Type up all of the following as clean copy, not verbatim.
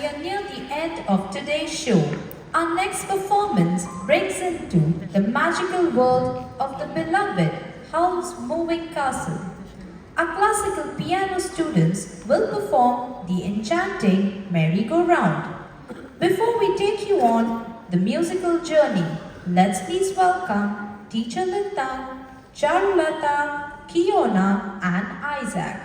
We are near the end of today's show. Our next performance brings into the magical world of the beloved Howl's Moving Castle. Our classical piano students will perform the enchanting merry-go-round. Before we take you on the musical journey, let's please welcome Teacher Linda, Charulata, Kiona, and Isaac.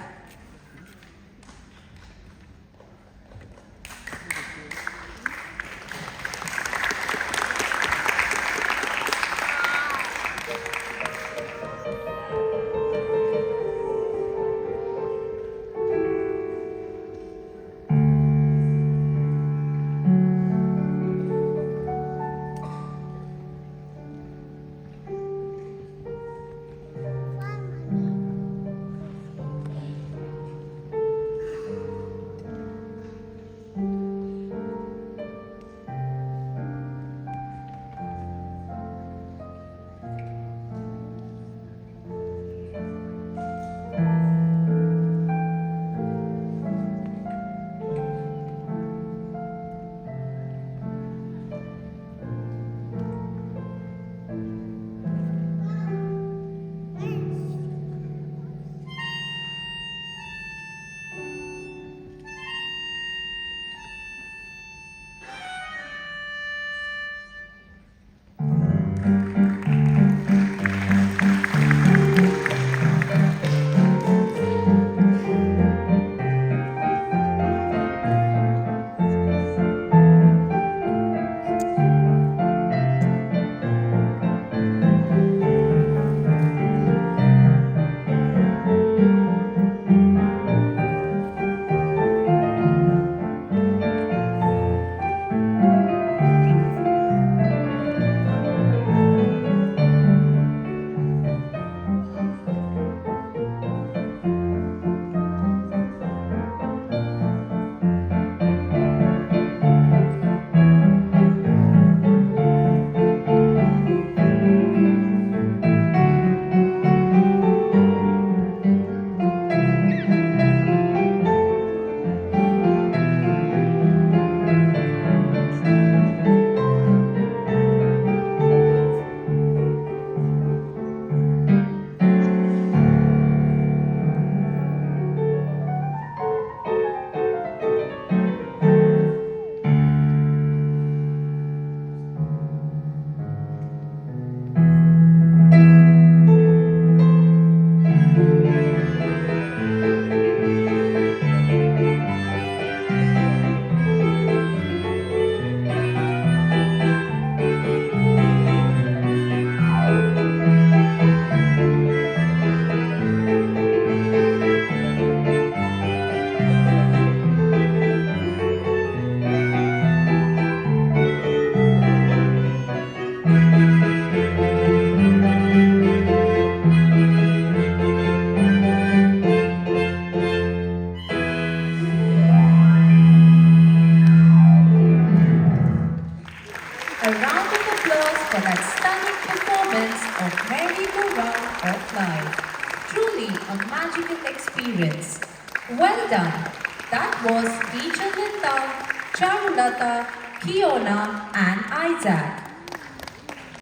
A round of applause for that stunning performance of Merry-Go-Round of Life. Truly a magical experience. Well done. That was Teacher Linda, Charulata, Kiona, and Isaac.